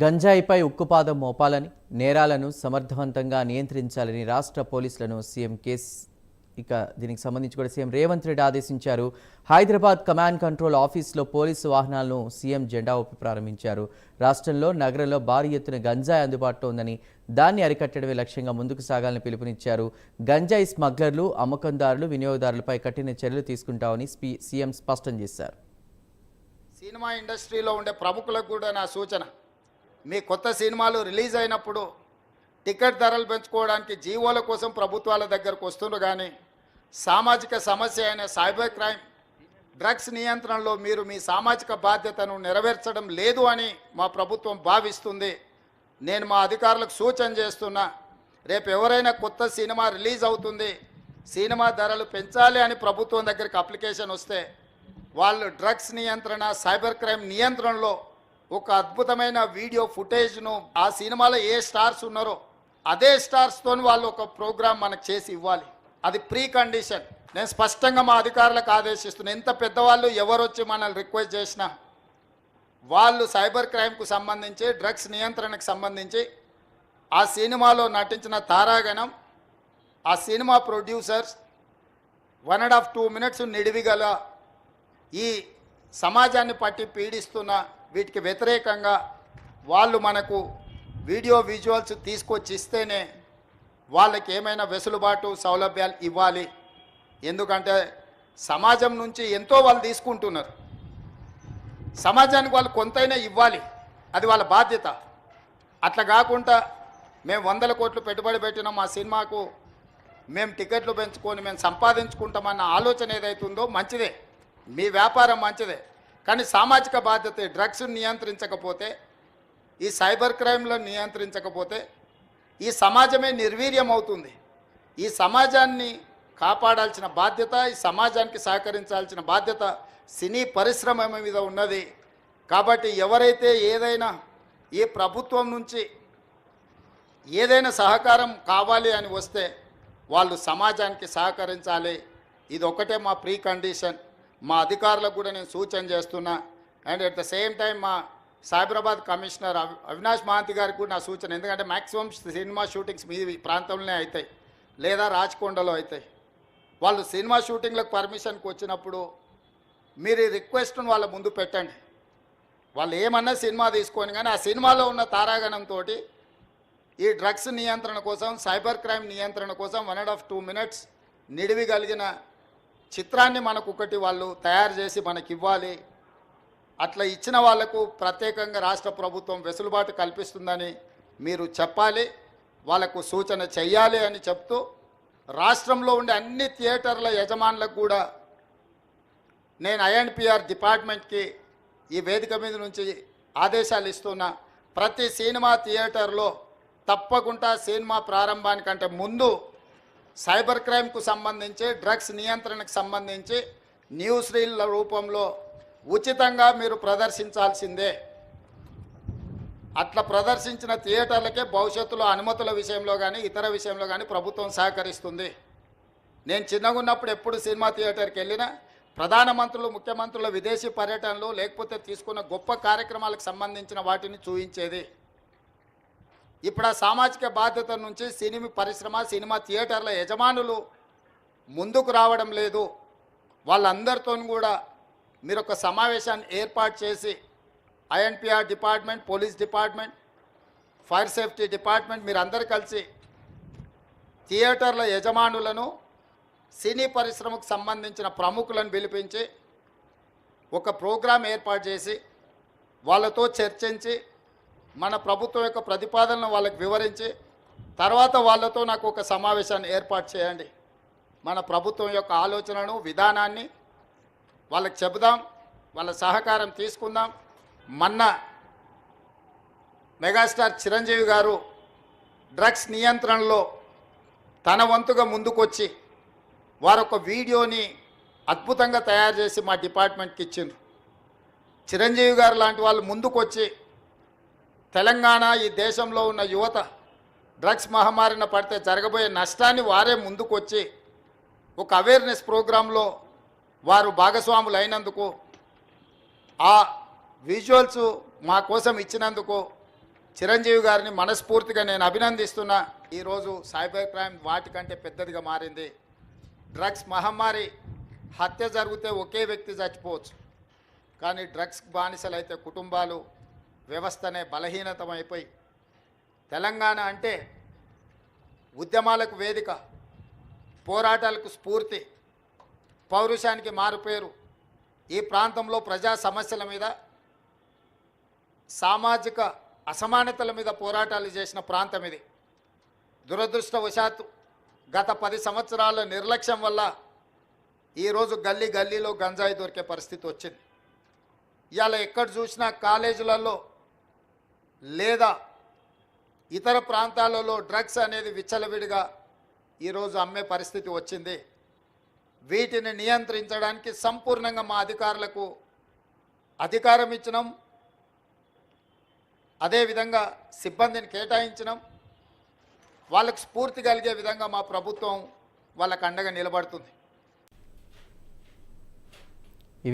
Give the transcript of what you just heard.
గంజాయిపై ఉక్కుపాదం మోపాలని, నేరాలను సమర్థవంతంగా నియంత్రించాలని రాష్ట్ర పోలీసులను సీఎం దీనికి సంబంధించి కూడా సీఎం రేవంత్ రెడ్డి ఆదేశించారు. హైదరాబాద్ కమాండ్ కంట్రోల్ ఆఫీసులో పోలీసు వాహనాలను సీఎం జెండా ఊపి ప్రారంభించారు. రాష్ట్రంలో నగరంలో భారీ ఎత్తున గంజాయి అందుబాటులో ఉందని, దాన్ని అరికట్టడమే లక్ష్యంగా ముందుకు సాగాలని పిలుపునిచ్చారు. గంజాయి స్మగ్లర్లు, అమ్మకందారులు, వినియోగదారులపై కఠిన చర్యలు తీసుకుంటామని సీఎం స్పష్టం చేశారు. సినిమా ఇండస్ట్రీలో ఉండే ప్రముఖులకు కూడా నా సూచన, మీ కొత్త సినిమాలు రిలీజ్ అయినప్పుడు టికెట్ ధరలు పెంచుకోవడానికి జీవోల కోసం ప్రభుత్వాల దగ్గరకు వస్తున్నారు. కానీ సామాజిక సమస్య అయిన సైబర్ క్రైమ్, డ్రగ్స్ నియంత్రణలో మీరు మీ సామాజిక బాధ్యతను నెరవేర్చడం లేదు అని మా ప్రభుత్వం భావిస్తుంది. నేను మా అధికారులకు సూచన చేస్తున్నా, రేపు ఎవరైనా కొత్త సినిమా రిలీజ్ అవుతుంది, సినిమా ధరలు పెంచాలి అని ప్రభుత్వం దగ్గరికి అప్లికేషన్ వస్తే వాళ్ళు డ్రగ్స్ నియంత్రణ, సైబర్ క్రైమ్ నియంత్రణలో ఒక అద్భుతమైన వీడియో ఫుటేజ్ను ఆ సినిమాలో ఏ స్టార్స్ ఉన్నారో అదే స్టార్స్తో వాళ్ళు ఒక ప్రోగ్రాం మనకు చేసి ఇవ్వాలి. అది ప్రీ కండిషన్. నేను స్పష్టంగా మా అధికారులకు ఆదేశిస్తున్నాను, ఎంత పెద్దవాళ్ళు ఎవరు వచ్చి మనల్ని రిక్వెస్ట్ చేసినా వాళ్ళు సైబర్ క్రైమ్కు సంబంధించి, డ్రగ్స్ నియంత్రణకు సంబంధించి ఆ సినిమాలో నటించిన తారాగణం, ఆ సినిమా ప్రొడ్యూసర్స్ 1.5-2 మినిట్స్ నిడివిగల ఈ సమాజాన్ని పట్టి పీడిస్తున్న వీటికి వ్యతిరేకంగా వాళ్ళు మనకు వీడియో విజువల్స్ తీసుకొచ్చి ఇస్తేనే వాళ్ళకి ఏమైనా వెసులుబాటు, సౌలభ్యాలు ఇవ్వాలి. ఎందుకంటే సమాజం నుంచి ఎంతో వాళ్ళు తీసుకుంటున్నారు, సమాజానికి వాళ్ళు కొంతైనా ఇవ్వాలి, అది వాళ్ళ బాధ్యత. అట్లా కాకుండా మేము 100 కోట్లు పెట్టుబడి పెట్టిన మా సినిమాకు మేము టికెట్లు పెంచుకొని మేము సంపాదించుకుంటామన్న ఆలోచన ఏదైతుందో మంచిదే, మీ వ్యాపారం మంచిదే. కానీ సామాజిక బాధ్యత, డ్రగ్స్ నియంత్రించకపోతే, ఈ సైబర్ క్రైమ్లను నియంత్రించకపోతే ఈ సమాజమే నిర్వీర్యం అవుతుంది. ఈ సమాజాన్ని కాపాడాల్సిన బాధ్యత, ఈ సమాజానికి సహకరించాల్సిన బాధ్యత సినీ పరిశ్రమ మీద ఉన్నది. కాబట్టి ఎవరైతే ఏదైనా ఈ ప్రభుత్వం నుంచి ఏదైనా సహకారం కావాలి అని వస్తే వాళ్ళు సమాజానికి సహకరించాలి. ఇది ఒకటే మా ప్రీ కండిషన్. మా అధికారులకు కూడా నేను సూచన చేస్తున్నా. And at the same time మా సైబరాబాద్ కమిషనర్ అవినాష్ మహాంతి గారికి కూడా నా సూచన, ఎందుకంటే మ్యాక్సిమం సినిమా షూటింగ్స్ మీ ప్రాంతంలోనే అవుతాయి లేదా రాచకొండలో అవుతాయి. వాళ్ళు సినిమా షూటింగ్లకు పర్మిషన్కి వచ్చినప్పుడు మీరు రిక్వెస్ట్ను వాళ్ళ ముందు పెట్టండి. వాళ్ళు ఏమన్నా సినిమా తీసుకొని, కానీ ఆ సినిమాలో ఉన్న తారాగణంతో ఈ డ్రగ్స్ నియంత్రణ కోసం, సైబర్ క్రైమ్ నియంత్రణ కోసం 1.5-2 మినిట్స్ నిడివి కలిగిన చిత్రాన్ని మనకు ఒకటి వాళ్ళు తయారు చేసి మనకి ఇవ్వాలి. అట్లా ఇచ్చిన వాళ్లకు ప్రత్యేకంగా రాష్ట్ర ప్రభుత్వం వెసులుబాటు కల్పిస్తుందని మీరు చెప్పాలి, వాళ్ళకు సూచన చెయ్యాలి అని చెప్తూ, రాష్ట్రంలో ఉండే అన్ని థియేటర్ల యజమానులకు కూడా నేను ఐఎన్పిఆర్ డిపార్ట్మెంట్కి ఈ వేదిక మీద నుంచి ఆదేశాలు ఇస్తున్నా. ప్రతి సినిమా థియేటర్లో తప్పకుండా సినిమా ప్రారంభానికంటే ముందు సైబర్ క్రైమ్కు సంబంధించి, డ్రగ్స్ నియంత్రణకు సంబంధించి న్యూస్ రీల్ల రూపంలో ఉచితంగా మీరు ప్రదర్శించాల్సిందే. అట్లా ప్రదర్శించిన థియేటర్లకే భవిష్యత్తులో అనుమతుల విషయంలో కానీ ఇతర విషయంలో కానీ ప్రభుత్వం సహకరిస్తుంది. నేను చిన్నగా ఉన్నప్పుడు ఎప్పుడు సినిమా థియేటర్కి వెళ్ళినా ప్రధానమంత్రులు, ముఖ్యమంత్రుల విదేశీ పర్యటనలు లేకపోతే తీసుకున్న గొప్ప కార్యక్రమాలకు సంబంధించిన వాటిని చూపించేది. ఇప్పుడు ఆ సామాజిక బాధ్యత నుంచి సినిమా పరిశ్రమ, సినిమా థియేటర్ల యజమానులు ముందుకు రావడం లేదు. వాళ్ళందరితో కూడా మీరు ఒక సమావేశాన్ని ఏర్పాటు చేసి INPR department, police department, fire safety department మీరు అందరు కలిసి థియేటర్ల యజమానులను, సినీ పరిశ్రమకు సంబంధించిన ప్రముఖులను పిలిపించి ఒక ప్రోగ్రాం ఏర్పాటు చేసి వాళ్ళతో చర్చించి మన ప్రభుత్వం యొక్క ప్రతిపాదనను వాళ్ళకి వివరించి తర్వాత వాళ్ళతో నాకు ఒక సమావేశాన్ని ఏర్పాటు చేయండి. మన ప్రభుత్వం యొక్క ఆలోచనను, విధానాన్ని వాళ్ళకి చెబుదాం, వాళ్ళ సహకారం తీసుకుందాం. మొన్న మెగాస్టార్ చిరంజీవి గారు డ్రగ్స్ నియంత్రణలో తన వంతుగా ముందుకొచ్చి వారొక వీడియోని అద్భుతంగా తయారు చేసి మా డిపార్ట్మెంట్కి ఇచ్చిండ్రు. చిరంజీవి గారు లాంటి వాళ్ళు ముందుకొచ్చి తెలంగాణ, ఈ దేశంలో ఉన్న యువత డ్రగ్స్ మహమ్మారిన పడితే జరగబోయే నష్టాన్ని వారే ముందుకొచ్చి ఒక అవేర్నెస్ ప్రోగ్రాంలో వారు భాగస్వాములు అయినందుకు, ఆ విజువల్స్ మా కోసం ఇచ్చినందుకు చిరంజీవి గారిని మనస్ఫూర్తిగా నేను అభినందిస్తున్నా. ఈరోజు సైబర్ క్రైమ్ వాటికంటే పెద్దదిగా మారింది. డ్రగ్స్ మహమ్మారి, హత్య జరిగితే ఒకే వ్యక్తి చచ్చిపోవచ్చు, కానీ డ్రగ్స్ బానిసలైతే కుటుంబాలు, వ్యవస్థనే బలహీనతమైపోయి, తెలంగాణ అంటే ఉద్యమాలకు వేదిక, పోరాటాలకు స్ఫూర్తి, పౌరుషానికి మారుపేరు. ఈ ప్రాంతంలో ప్రజా సమస్యల మీద, సామాజిక అసమానతల మీద పోరాటాలు చేసిన ప్రాంతం ఇది. దురదృష్టవశాత్తు గత 10 సంవత్సరాల నిర్లక్ష్యం వల్ల ఈరోజు గల్లీ గల్లీలో గంజాయి దొరికే పరిస్థితి వచ్చింది. ఇవాళ ఎక్కడ చూసినా కాలేజీలలో లేదా ఇతర ప్రాంతాలలో డ్రగ్స్ అనేది విచ్చలవిడిగా ఈరోజు అమ్మే పరిస్థితి వచ్చింది. వీటిని నియంత్రించడానికి సంపూర్ణంగా మా అధికారులకు అధికారం ఇచ్చినాం, అదేవిధంగా సిబ్బందిని కేటాయించినాం. వాళ్ళకు స్ఫూర్తి కలిగే విధంగా మా ప్రభుత్వం వాళ్ళకు అండగా నిలబడుతుంది.